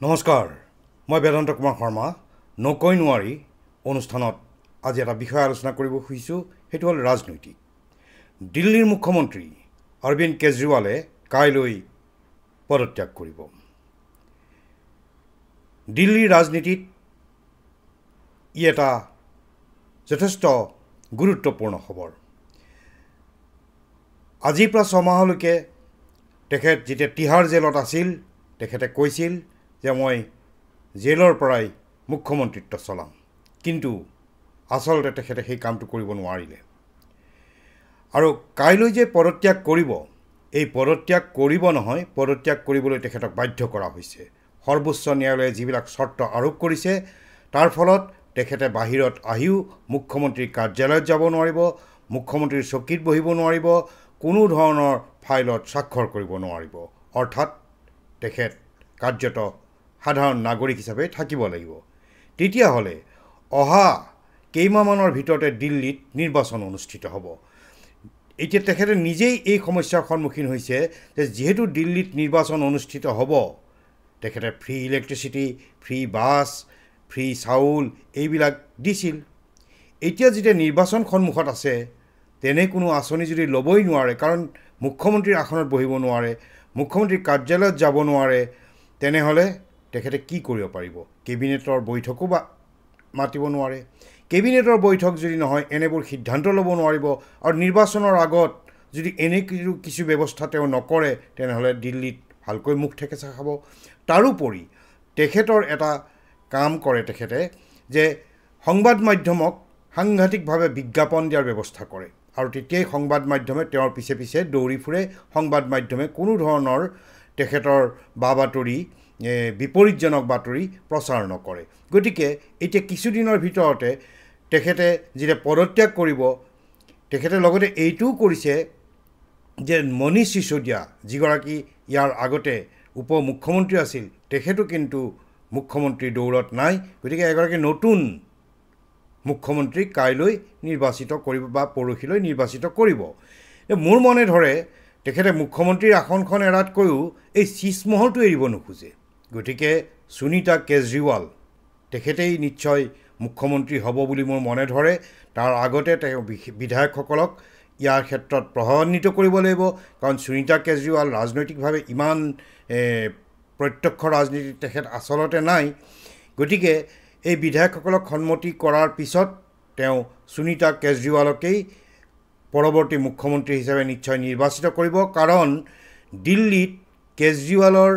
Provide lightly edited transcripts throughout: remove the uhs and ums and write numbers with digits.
নমস্কাৰ, মই বেদান্ত কুমাৰ শৰ্মা। নকৈ নোৱাৰি অনুষ্ঠানত আজি এটা বিষয় আলোচনা কৰিব খুজিছোঁ, সেইটো হ'ল ৰাজনৈতিক। দিল্লীৰ মুখ্যমন্ত্ৰী অৰবিন্দ কেজৰিৱালে কাইলৈ পদত্যাগ কৰিব। দিল্লীৰ ৰাজনীতিত ই এটা যথেষ্ট গুৰুত্বপূৰ্ণ খবৰ। আজিৰ পৰা 6 মাহলৈকে তেখেত যেতিয়া তিহাৰ জেলত আছিল, তেখেতে কৈছিল যে মই জেলৰ পৰাই মুখ্যমন্ত্ৰীত্ব চলাম, কিন্তু আচলতে তেখেতে সেই কামটো কৰিব নোৱাৰিলে। আৰু কাইলৈ যে পদত্যাগ কৰিব, এই পদত্যাগ কৰিব নহয়, পদত্যাগ কৰিবলৈ তেখেতক বাধ্য কৰা হৈছে। সৰ্বোচ্চ ন্যায়ালয়ে যিবিলাক চৰ্ত আৰোপ কৰিছে, তাৰ ফলত তেখেতে বাহিৰত আহিও মুখ্যমন্ত্ৰীৰ কাৰ্যালয়ত যাব নোৱাৰিব, মুখ্যমন্ত্ৰীৰ চকীত বহিব নোৱাৰিব, কোনো ধৰণৰ ফাইলত স্বাক্ষৰ কৰিব নোৱাৰিব। অৰ্থাৎ তেখেত কাৰ্যত সাধাৰণ নাগৰিক হিচাপে থাকিব লাগিব। তেতিয়াহ'লে অহা কেইমাহমানৰ ভিতৰতে দিল্লীত নিৰ্বাচন অনুষ্ঠিত হ'ব। এতিয়া তেখেতে নিজেই এই সমস্যাৰ সন্মুখীন হৈছে যে যিহেতু দিল্লীত নিৰ্বাচন অনুষ্ঠিত হ'ব, তেখেতে free electricity, free bus, free চাউল এইবিলাক দিছিল। এতিয়া যেতিয়া নিৰ্বাচন সন্মুখত আছে, তেনে কোনো আঁচনি যদি ল'বই নোৱাৰে, কাৰণ মুখ্যমন্ত্ৰীৰ আসনত বহিব নোৱাৰে, মুখ্যমন্ত্ৰীৰ কাৰ্যালয়ত যাব নোৱাৰে, তেনেহ'লে তেখেতে কি কৰিব পাৰিব? কেবিনেটৰ বৈঠকো মাতিব নোৱাৰে। কেবিনেটৰ বৈঠক যদি নহয়, এনেবোৰ সিদ্ধান্ত ল'ব নোৱাৰিব। আৰু নিৰ্বাচনৰ আগত যদি এনে কিছু ব্যৱস্থা তেওঁ নকৰে, তেনেহ'লে দিল্লীত ভালকৈ মুখ থেকেচা খাব। তাৰোপৰি তেখেতৰ এটা কাম কৰে তেখেতে, যে সংবাদ মাধ্যমক সাংঘাতিকভাৱে বিজ্ঞাপন দিয়াৰ ব্যৱস্থা কৰে। আৰু তেতিয়াই সংবাদ মাধ্যমে তেওঁৰ পিছে পিছে দৌৰি ফুৰে। সংবাদ মাধ্যমে কোনো ধৰণৰ তেখেতৰ বাতৰি, বিপৰীতজনক বাতৰি প্ৰচাৰ নকৰে। গতিকে এতিয়া কিছুদিনৰ ভিতৰতে তেখেতে যেতিয়া পদত্যাগ কৰিব, তেখেতে লগতে এইটোও কৰিছে যে মনীষ সিসোদিয়া, যিগৰাকী ইয়াৰ আগতে উপ মুখ্যমন্ত্ৰী আছিল, তেখেতো কিন্তু মুখ্যমন্ত্ৰীৰ দৌৰত নাই। গতিকে এগৰাকী নতুন মুখ্যমন্ত্ৰীক কাইলৈ নিৰ্বাচিত কৰিব বা পৰহিলৈ নিৰ্বাচিত কৰিব। মোৰ মনে ধৰে তেখেতে মুখ্যমন্ত্ৰীৰ আসনখন এৰাতকৈও এই ছিছমহলটো এৰিব নোখোজে। গতিকে সুনীতা কেজৰিৱাল তেখেতেই নিশ্চয় মুখ্যমন্ত্ৰী হ'ব বুলি মোৰ মনে ধৰে। তাৰ আগতে তেওঁ বিধায়কসকলক ইয়াৰ ক্ষেত্ৰত প্ৰভাৱান্বিত কৰিব লাগিব, কাৰণ সুনীতা কেজৰিৱাল ৰাজনৈতিকভাৱে ইমান প্ৰত্যক্ষ ৰাজনীতিত তেখেত আচলতে নাই। গতিকে এই বিধায়কসকলক সন্মতি কৰাৰ পিছত তেওঁ সুনীতা কেজৰিৱালকেই পৰৱৰ্তী মুখ্যমন্ত্ৰী হিচাপে নিশ্চয় নিৰ্বাচিত কৰিব। কাৰণ দিল্লীত কেজৰিৱালৰ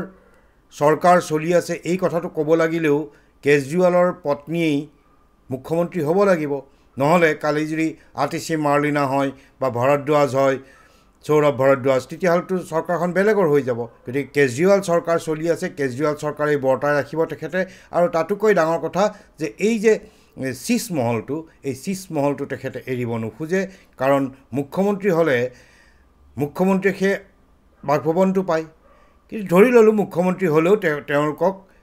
চৰকাৰ চলি আছে, এই কথাটো ক'ব লাগিলেও কেজৰিৱালৰ পত্নীয়েই মুখ্যমন্ত্ৰী হ'ব লাগিব। নহ'লে কালি যদি আতিশী মাৰ্লিনা হয় বা ভৰদ্বাজ হয়, সৌৰভ ভৰদ্বাজ, তেতিয়াহ'লেতো চৰকাৰখন বেলেগৰ হৈ যাব। গতিকে কেজৰিৱাল চৰকাৰ চলি আছে, কেজৰিৱাল চৰকাৰে বৰ্তাই ৰাখিব তেখেতে। আৰু তাতোকৈ ডাঙৰ কথা যে এই যে ছিছমহলটো, এই ছিছমহলটো তেখেতে এৰিব নোখোজে। কাৰণ মুখ্যমন্ত্ৰী হ'লে মুখ্যমন্ত্ৰীয়ে সেই বাসভৱনটো পায়। কিন্তু ধৰি ল'লোঁ মুখ্যমন্ত্ৰী হ'লেও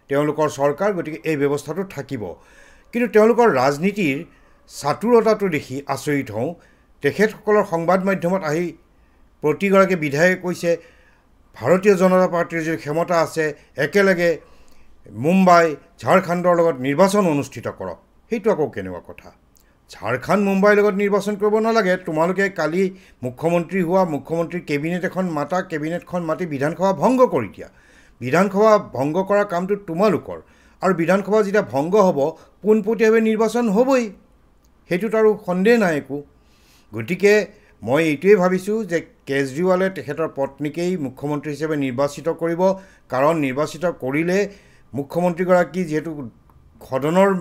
তেওঁলোকৰ চৰকাৰ, গতিকে এই ব্যৱস্থাটো থাকিব। কিন্তু তেওঁলোকৰ ৰাজনীতিৰ চাতুৰতাটো দেখি আচৰিত হওঁ। তেখেতসকলৰ সংবাদ মাধ্যমত আহি প্ৰতিগৰাকী বিধায়কে কৈছে, ভাৰতীয় জনতা পাৰ্টীৰ যদি ক্ষমতা আছে, একেলগে মুম্বাই, ঝাৰখণ্ডৰ লগত নিৰ্বাচন অনুষ্ঠিত কৰক। সেইটো আকৌ কেনেকুৱা কথা? ঝাৰখণ্ড, মুম্বাইৰ লগত নিৰ্বাচন কৰিব নালাগে। তোমালোকে কালি মুখ্যমন্ত্ৰী হোৱা, মুখ্যমন্ত্ৰীৰ কেবিনেট এখন মাতা, কেবিনেটখন মাতি বিধানসভা ভংগ কৰি দিয়া। বিধানসভা ভংগ কৰা কামটো তোমালোকৰ। আৰু বিধানসভা যেতিয়া ভংগ হ'ব, পোনপটীয়াভাৱে নিৰ্বাচন হ'বই, সেইটোত আৰু সন্দেহ নাই একো। গতিকে মই এইটোৱে ভাবিছোঁ যে কেজৰিৱালে তেখেতৰ পত্নীকেই মুখ্যমন্ত্ৰী হিচাপে নিৰ্বাচিত কৰিব। কাৰণ নিৰ্বাচিত কৰিলে মুখ্যমন্ত্ৰীগৰাকী যিহেতু সদনৰ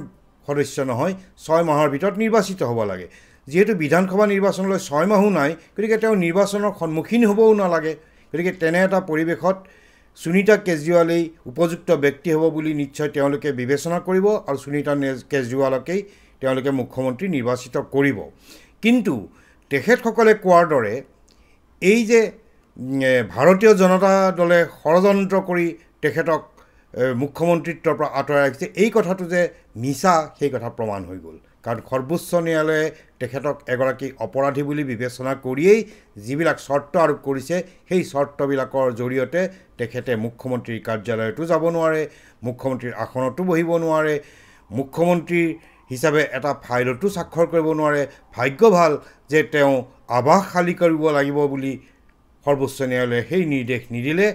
সদস্য নহয়, 6 মাহৰ ভিতৰত নিৰ্বাচিত হ'ব লাগে। যিহেতু বিধানসভা নিৰ্বাচনলৈ 6 মাহো নাই, গতিকে তেওঁ নিৰ্বাচনৰ সন্মুখীন হ'বও নালাগে। গতিকে তেনে এটা পৰিৱেশত সুনীতা কেজৰিৱালেই উপযুক্ত ব্যক্তি হ'ব বুলি নিশ্চয় তেওঁলোকে বিবেচনা কৰিব, আৰু সুনীতা কেজৰিৱালকেই তেওঁলোকে মুখ্যমন্ত্ৰী নিৰ্বাচিত কৰিব। কিন্তু তেখেতসকলে কোৱাৰ দৰে এই যে ভাৰতীয় জনতা দলে ষড়যন্ত্ৰ কৰি তেখেতক মুখ্যমন্ত্ৰীত্বৰ পৰা আঁতৰাই ৰাখিছে, এই কথাটো যে মিছা, সেই কথা প্ৰমাণ হৈ গ'ল। কাৰণ সৰ্বোচ্চ ন্যায়ালয়ে তেখেতক এগৰাকী অপৰাধী বুলি বিবেচনা কৰিয়েই যিবিলাক চৰ্ত আৰোপ কৰিছে সেই চৰ্তবিলাকৰ জৰিয়তে তেখেতে মুখ্যমন্ত্ৰীৰ কাৰ্যালয়তো যাব নোৱাৰে, মুখ্যমন্ত্ৰীৰ আসনতো বহিব নোৱাৰে, মুখ্যমন্ত্ৰী হিচাপে এটা ফাইলতো স্বাক্ষৰ কৰিব নোৱাৰে। ভাগ্য ভাল যে তেওঁ আৱাস খালী কৰিব লাগিব বুলি সৰ্বোচ্চ ন্যায়ালয়ে সেই নিৰ্দেশ নিদিলে,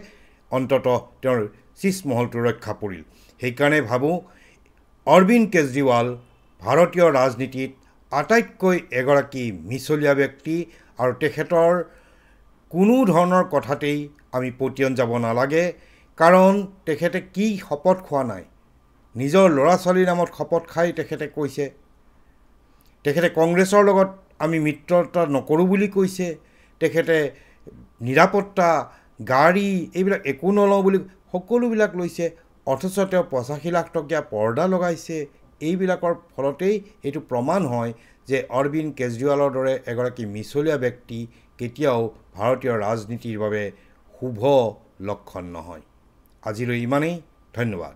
অন্ততঃ তেওঁৰ শীৰ্ষমহলটো ৰক্ষা পৰিল। সেইকাৰণে ভাবোঁ অৰবিন্দ কেজৰিৱাল ভাৰতীয় ৰাজনীতিত আটাইতকৈ এগৰাকী মিছলীয়া ব্যক্তি আৰু তেখেতৰ কোনো ধৰণৰ কথাতেই আমি পতিয়ন যাব নালাগে। কাৰণ তেখেতে কি শপত খোৱা নাই, নিজৰ ল'ৰা ছোৱালীৰ নামত শপত খাই তেখেতে কৈছে। তেখেতে কংগ্ৰেছৰ লগত আমি মিত্ৰতা নকৰোঁ বুলি কৈছে। তেখেতে নিৰাপত্তা, গাড়ী এইবিলাক একো নলওঁ বুলি সকলোবিলাক লৈছে, অথচ তেওঁ 85 লাখ টকীয়া পৰ্দা লগাইছে। এইবিলাকৰ ফলতেই এইটো প্ৰমাণ হয় যে অৰবিন্দ কেজৰিৱালৰ দৰে এগৰাকী মিছলীয়া ব্যক্তি কেতিয়াও ভাৰতীয় ৰাজনীতিৰ বাবে শুভ লক্ষণ নহয়। আজিলৈ ইমানেই, ধন্যবাদ।